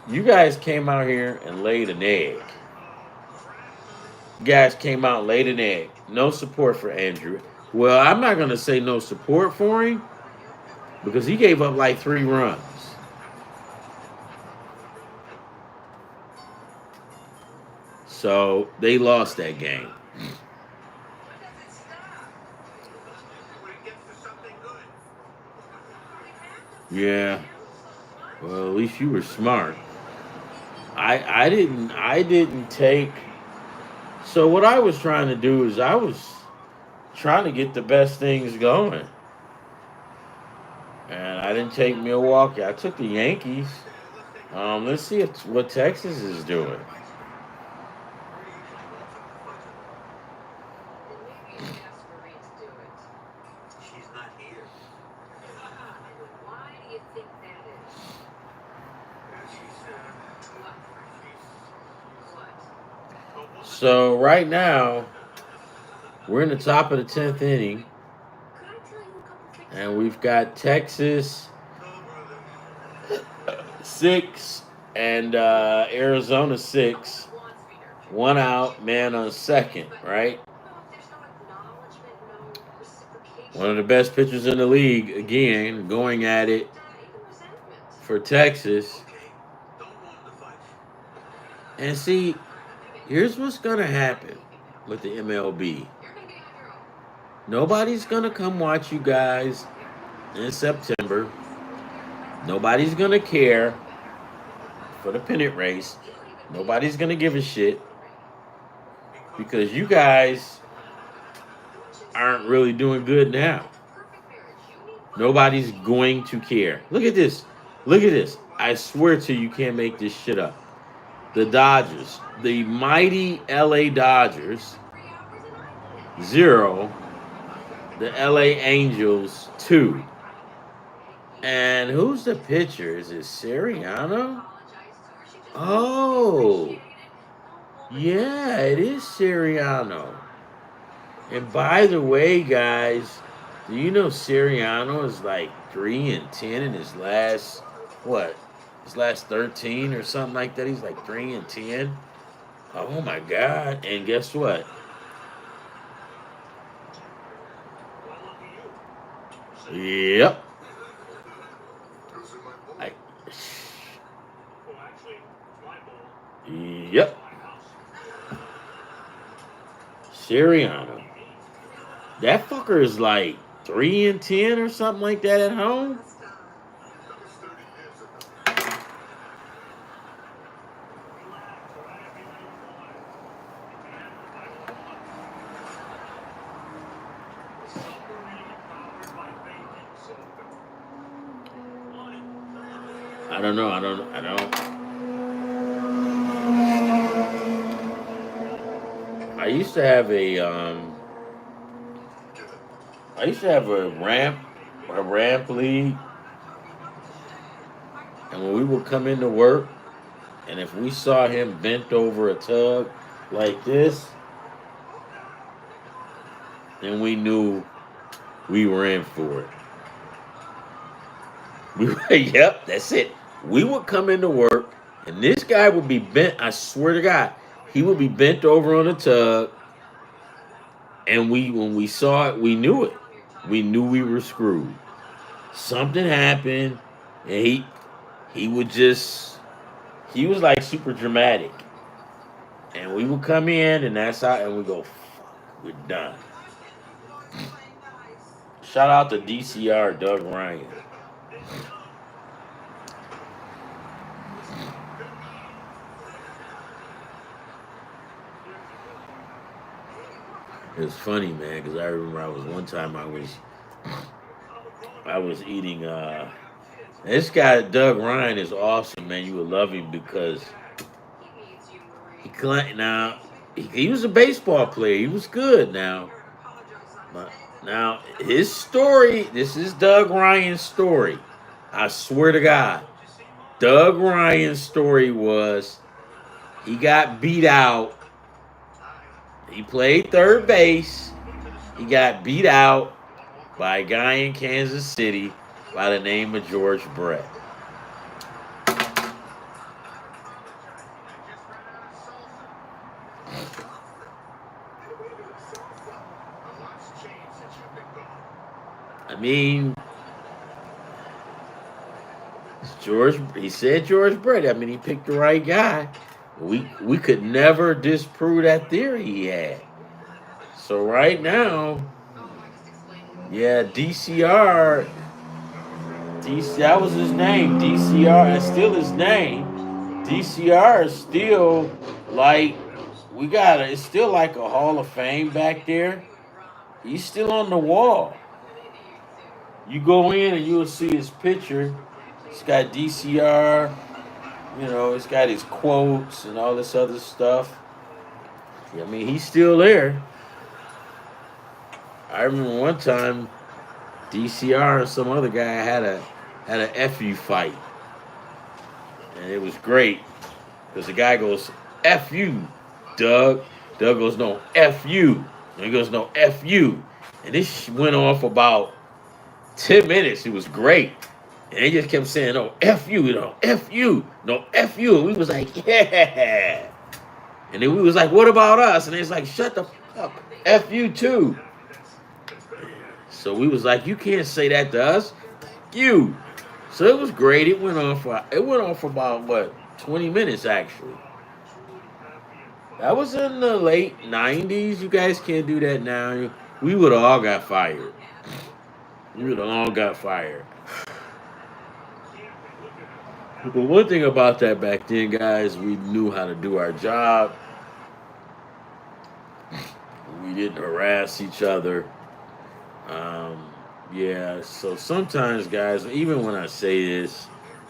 You guys came out here and laid an egg. You guys came out and laid an egg. No support for Andrew. Well, I'm not going to say no support for him because he gave up like 3 runs. So they lost that game. Yeah. Well, at least you were smart. I didn't take. So what I was trying to do is I was trying to get the best things going, and I didn't take Milwaukee. I took the Yankees. Let's see what Texas is doing. So right now we're in the top of the 10th inning, and we've got Texas 6 and Arizona 6. One out, man on second, right? One of the best pitchers in the league, again, going at it for Texas. And see, here's what's going to happen with the MLB. Nobody's going to come watch you guys in September. Nobody's going to care for the pennant race. Nobody's going to give a shit because you guys aren't really doing good now. Nobody's going to care. Look at this. Look at this. I swear to you, you can't make this shit up. The Dodgers, the mighty LA Dodgers, 0. The LA Angels, 2. And who's the pitcher? Is it Sirianni? Oh, yeah, it is Sirianni. And by the way, guys, do you know Sirianni is like 3-10 in his last, what? His last 13 or something like that. He's like 3-10. Oh my God. And guess what? Yep. Yep. Sirianni. That fucker is like 3-10 or something like that at home. I don't know. I used to have a ramp league, and when we would come into work, and if we saw him bent over a tug like this, then we knew we were in for it. Yep, that's it. We would come into work, and this guy would be bent. I swear to God, he would be bent over on a tub. And when we saw it, we knew it. We knew we were screwed. Something happened, and he was like super dramatic. And we would come in, and that's how, and we go, we're done. Shout out to DCR Doug Ryan. It was funny, man, because I remember I was eating. This guy Doug Ryan is awesome, man. You would love him because he was a baseball player. He was good now. But now his story. This is Doug Ryan's story. I swear to God, Doug Ryan's story was he got beat out. He played third base. He got beat out by a guy in Kansas City by the name of George Brett. I mean, he said George Brett. I mean, he picked the right guy. We could never disprove that theory he had. So right now, yeah, that was his name, DCR, and still his name. DCR is still like it's still like a Hall of Fame back there. He's still on the wall. You go in and you'll see his picture. It's got DCR, it's got his quotes and all this other stuff. I mean, he's still there. I remember one time DCR and some other guy had a FU fight. And it was great because the guy goes, F you, Doug. Doug goes, no, F you. And he goes, no, F you. And this went on for about 10 minutes. It was great. And they just kept saying, no, F you, F you, no, F you. And we was like, yeah. And then we was like, what about us? And they was like, shut the fuck up. F you too. So we was like, you can't say that to us. You. So it was great. It went on for about 20 minutes actually. That was in the late 90s. You guys can't do that now. We would have all got fired. But one thing about that back then, guys, we knew how to do our job. We didn't harass each other. Yeah, so sometimes, guys, even when I say this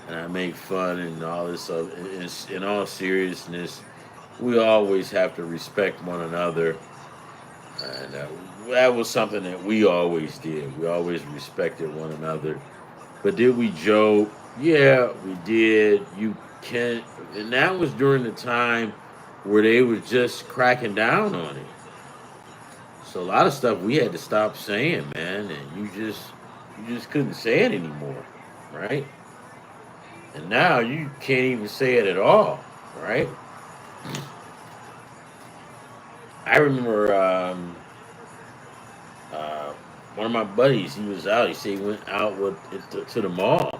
and I make fun and all this, in all seriousness, we always have to respect one another. And that was something that we always did. We always respected one another. But did we joke? Yeah, we did. And that was during the time where they were just cracking down on it. So a lot of stuff we had to stop saying, man, and you just couldn't say it anymore, right? And now you can't even say it at all, right? I remember one of my buddies. He was out. He said he went out to the mall,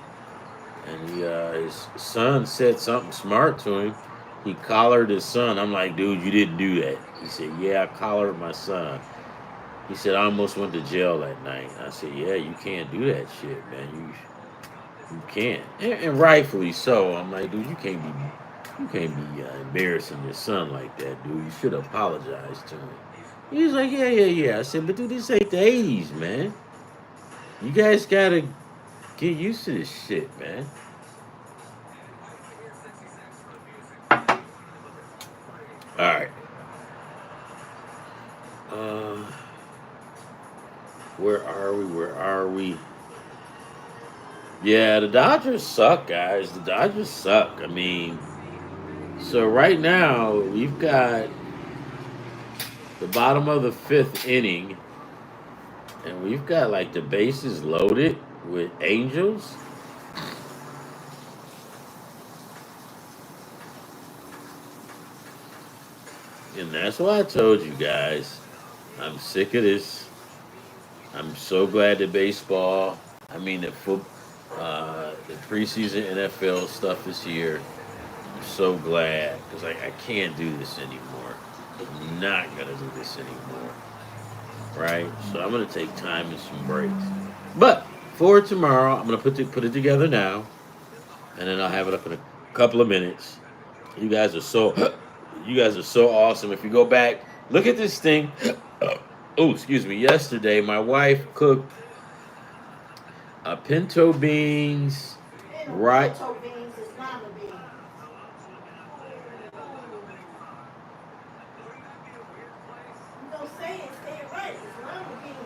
and his son said something smart to him. He collared his son. I'm like, dude, you didn't do that. He said, yeah, I collared my son. He said, I almost went to jail that night. I said, yeah, you can't do that shit, man. You can't. And rightfully so. I'm like, dude, you can't be embarrassing your son like that, dude. You should apologize to him. He was like, yeah. I said, but dude, this ain't the 80s, man. You guys gotta get used to this shit, man. All right. Where are we? Yeah, the Dodgers suck, guys. The Dodgers suck. I mean, so right now we've got the bottom of the fifth inning, and we've got like the bases loaded with Angels. And that's why I told you guys, I'm sick of this. I'm so glad that the preseason NFL stuff is here. I'm so glad because I can't do this anymore. I'm not gonna do this anymore, right? So I'm gonna take time and some breaks. But for tomorrow, I'm gonna put it together now, and then I'll have it up in a couple of minutes. You guys are so awesome. If you go back, look at this thing. Oh, excuse me. Yesterday, my wife cooked pinto beans, right? Pinto beans is lima beans. You don't say it right. It's lima beans.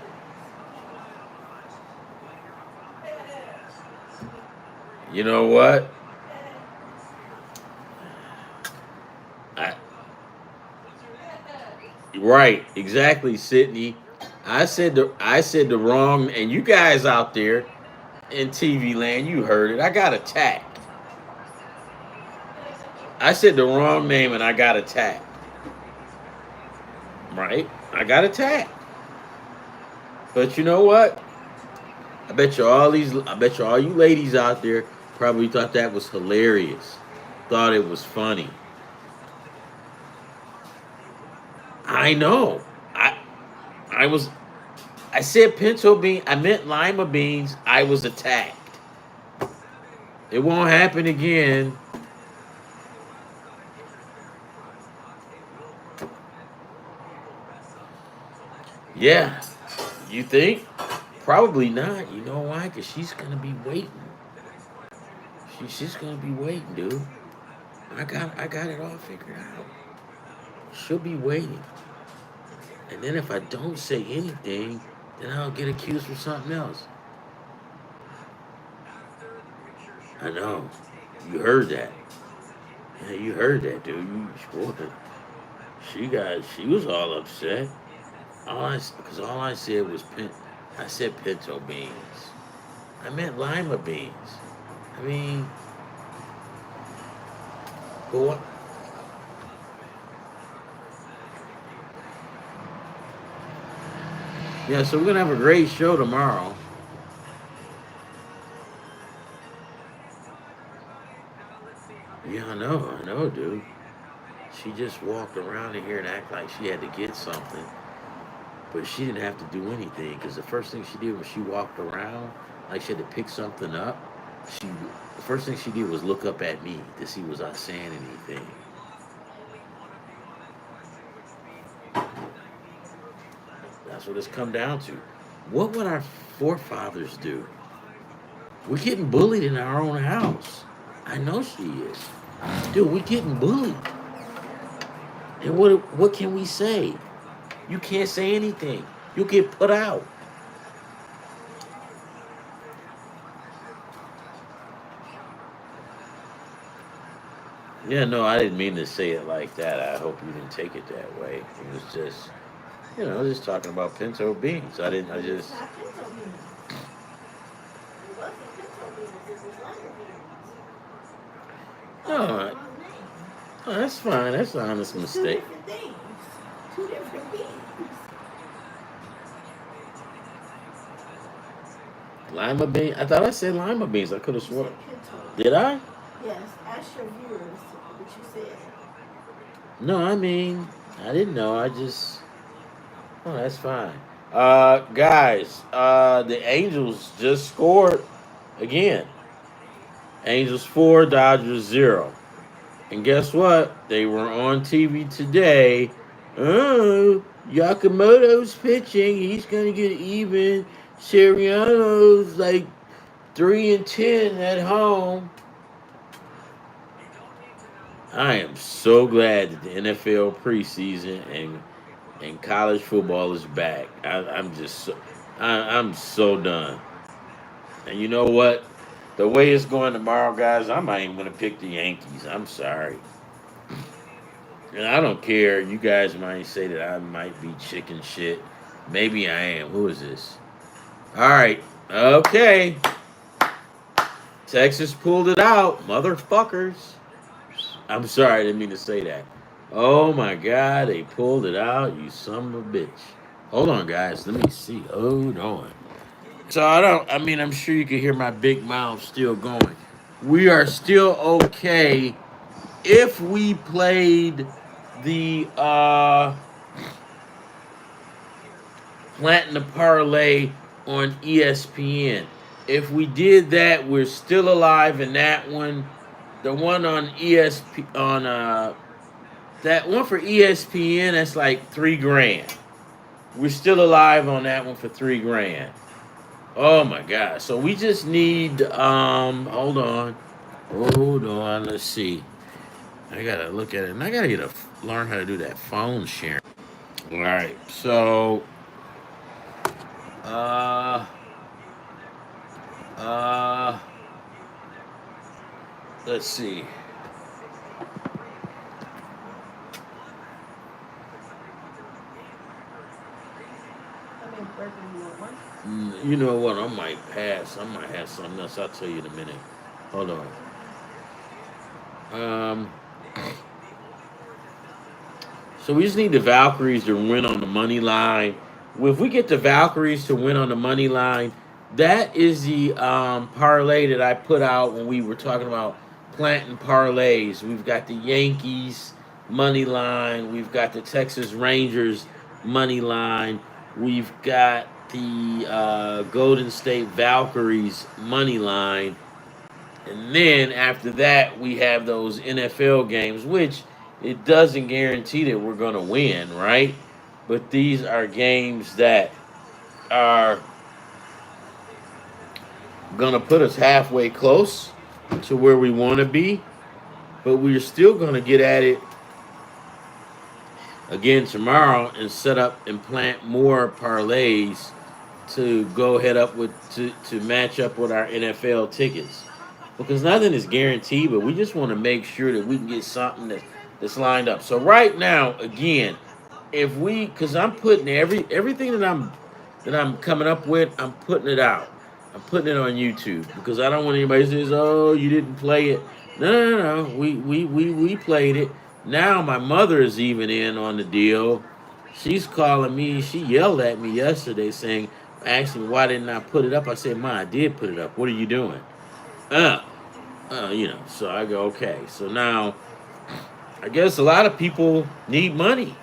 You know what? Right, exactly, Sydney. I said the wrong, and you guys out there in TV land, you heard it. I got attacked. I said the wrong name, and I got attacked. Right, I got attacked. But you know what? I bet you all you ladies out there probably thought that was hilarious. Thought it was funny. I know. I was. I said pinto bean. I meant lima beans. I was attacked. It won't happen again. Yeah. You think? Probably not. You know why? Because she's gonna be waiting. She's gonna be waiting, dude. I got it all figured out. She'll be waiting. And then if I don't say anything, then I'll get accused for something else. I know. You heard that. Yeah, you heard that, dude. She was all upset. Because all I said was I said pinto beans. I meant lima beans. I mean, but what? Yeah, so we're gonna have a great show tomorrow. Yeah, I know, dude. She just walked around in here and act like she had to get something, but she didn't have to do anything because the first thing she did when she walked around, like she had to pick something up, the first thing she did was look up at me to see was I saying anything. That's what it's come down to. What would our forefathers do? We're getting bullied in our own house. I know she is. Dude, we're getting bullied. And what can we say? You can't say anything. You'll get put out. Yeah, no, I didn't mean to say it like that. I hope you didn't take it that way. It was just, just talking about pinto beans. I It's just, not pinto beans. It wasn't pinto beans. It was lima beans. Oh, no, wrong name. that's fine. That's an honest It's two mistake. different things. Two different beans. Lima beans. I thought I said lima beans. I could have You sworn. said pinto. Did I? Yes, ask your viewers what you said. No, I mean, I didn't know. Oh, that's fine. Guys, the Angels just scored again. Angels 4, Dodgers 0. And guess what? They were on TV today. Oh, Yakamoto's pitching. He's going to get even. Siriano's like 3-10 at home. I am so glad that the NFL preseason and college football is back. I'm so done. And you know what? The way it's going tomorrow, guys, I'm not even gonna pick the Yankees. I'm sorry. And I don't care. You guys might say that I might be chicken shit. Maybe I am. Who is this? All right. Okay. Texas pulled it out, motherfuckers. I'm sorry, I didn't mean to say that. Oh my God, they pulled it out, you son of a bitch. Hold on, guys. Let me see. Hold on. So I mean, I'm sure you can hear my big mouth still going. We are still okay if we played the planting the parlay on ESPN. If we did that, we're still alive in that one. The one on ESP on that one for ESPN, that's like 3 grand. We're still alive on that one for 3 grand. Oh my god. So we just need hold on. Hold on, let's see. I gotta look at it and I gotta learn how to do that phone sharing. Alright, so uh uh let's see. I mean, burping you at once. You know what? I might pass. I might have something else. I'll tell you in a minute. Hold on. So we just need the Valkyries to win on the money line. If we get the Valkyries to win on the money line, that is the parlay that I put out when we were talking about planting parlays. We've got the Yankees money line. We've got the Texas Rangers money line. We've got the Golden State Valkyries money line. And then after that, we have those NFL games, which it doesn't guarantee that we're going to win, right? But these are games that are going to put us halfway close to where we want to be. But we're still going to get at it again tomorrow and set up and plant more parlays to go head up with to match up with our NFL tickets. Because nothing is guaranteed, but we just want to make sure that we can get something that's lined up. So right now, again, if we, because I'm putting everything that I'm coming up with, I'm putting it out. I'm putting it on YouTube because I don't want anybody to say, "Oh, you didn't play it." No, no, no. We played it. Now my mother is even in on the deal. She's calling me. She yelled at me yesterday saying, asking why didn't I put it up. I said, "Ma, I did put it up. What are you doing?" Uh, So I go, okay. So now I guess a lot of people need money,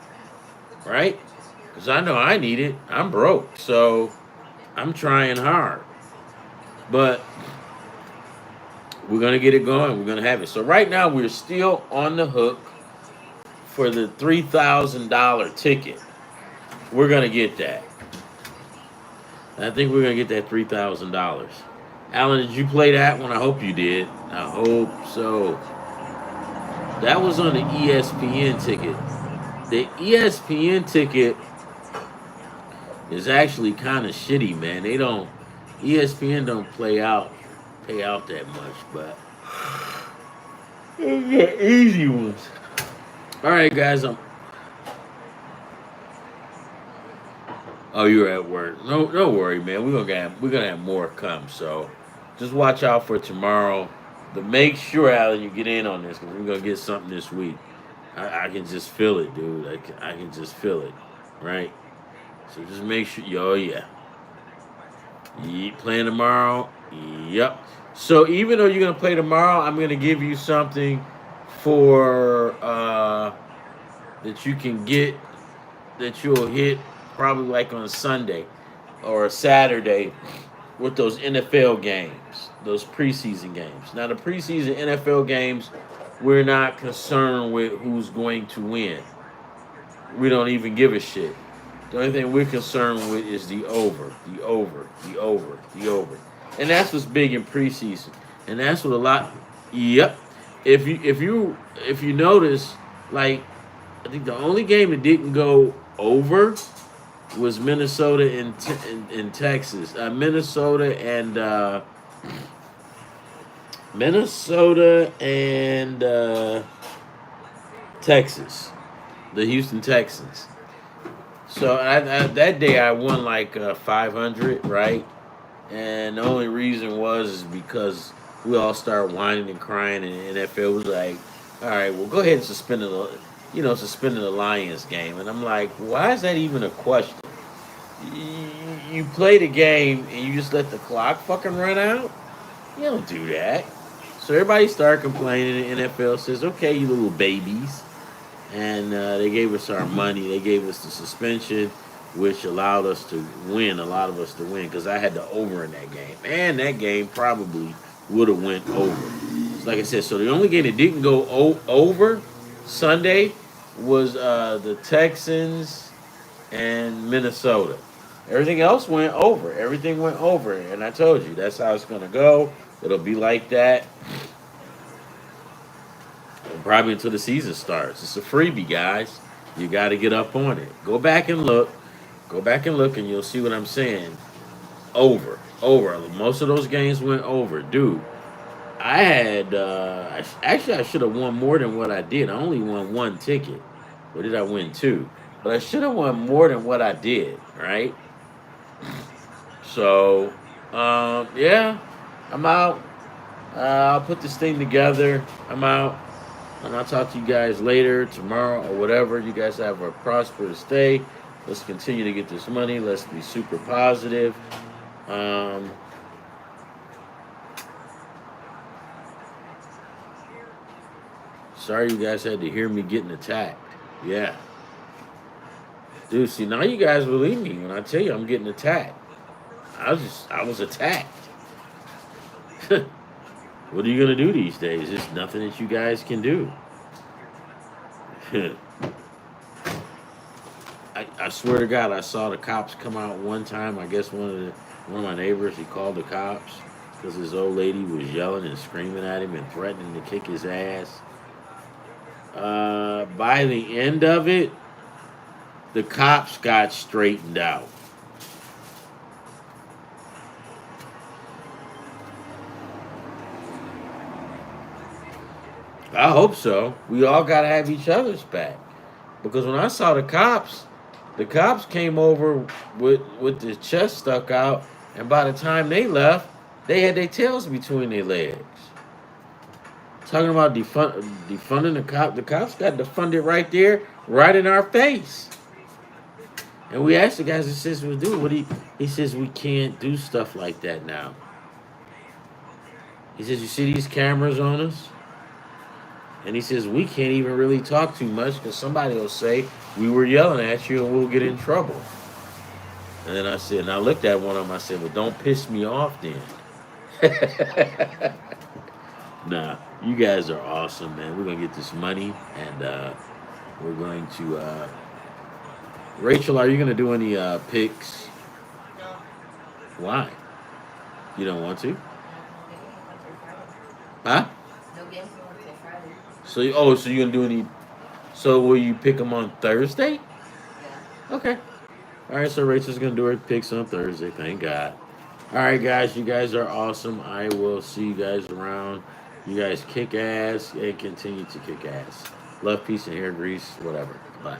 right? Because I know I need it. I'm broke. So I'm trying hard. But we're going to get it going. We're going to have it. So right now, we're still on the hook for the $3,000 ticket. We're going to get that. I think we're going to get that $3,000. Alan, did you play that one? I hope you did. I hope so. That was on the ESPN ticket. The ESPN ticket is actually kind of shitty, man. They don't ESPN don't pay out that much, but the easy ones. All right, guys. Oh, you're at work. No, don't worry, man. We're gonna have more come. So just watch out for tomorrow. But make sure, Alan, you get in on this because we're gonna get something this week. I can just feel it, dude. I can just feel it, right? So just make sure. Oh yeah. You playing tomorrow? Yep. So even though you're gonna play tomorrow, I'm gonna give you something for that you can get that you'll hit probably like on a Sunday or a Saturday with those NFL games, those preseason games. Now the preseason NFL games, we're not concerned with who's going to win. We don't even give a shit. The only thing we're concerned with is the over, the over, the over, the over, and that's what's big in preseason. And that's what a lot. Yep. If you notice, like I think the only game that didn't go over was Minnesota in Texas. Minnesota and Texas, the Houston Texans. So that day I won like 500, right? And the only reason was is because we all started whining and crying, and the NFL was like, "All right, well, go ahead and suspending the Lions game." And I'm like, "Why is that even a question? You play the game and you just let the clock fucking run out? You don't do that." So everybody started complaining. The NFL says, "Okay, you little babies." And they gave us our money. They gave us the suspension, which allowed us to win. A lot of us to win because I had the over in that game, and that game probably would have went over. So like I said, so the only game that didn't go over Sunday was the Texans and Minnesota. Everything else went over. Everything went over, and I told you that's how it's gonna go. It'll be like that probably until the season starts. It's a freebie, guys. You got to get up on it. Go back and look. Go back and look, and you'll see what I'm saying. Over, over. Most of those games went over, dude. I had actually I should have won more than what I did. I only won one ticket, or did I win two? But I should have won more than what I did, right? So, yeah, I'm out. I'll put this thing together. I'm out. And I'll talk to you guys later, tomorrow, or whatever. You guys have a prosperous day. Let's continue to get this money. Let's be super positive. Um, Sorry you guys had to hear me getting attacked. Yeah. Dude, see, now you guys believe me when I tell you I'm getting attacked. I was attacked. What are you going to do these days? There's nothing that you guys can do. I swear to God, I saw the cops come out one time. I guess one of my neighbors, he called the cops because his old lady was yelling and screaming at him and threatening to kick his ass. By the end of it, the cops got straightened out. I hope so. We all got to have each other's back. Because when I saw the cops came over with their chest stuck out, and by the time they left, they had their tails between their legs. Talking about defunding the cops got defunded right there, right in our face. And we asked the guys, he says, well, dude, he says we can't do stuff like that now. He says, you see these cameras on us? And he says, we can't even really talk too much because somebody will say we were yelling at you and we'll get in trouble. And then I said, and I looked at one of them, I said, well, don't piss me off then. Nah, you guys are awesome, man. We're going to get this money and we're going to... Rachel, are you going to do any picks? No. Why? You don't want to? No Huh? games until Friday. So you're going to do any... So will you pick them on Thursday? Yeah. Okay. All right, so Rachel's going to do her picks on Thursday. Thank God. All right, guys. You guys are awesome. I will see you guys around. You guys kick ass and continue to kick ass. Love, peace, and hair grease, whatever. Bye.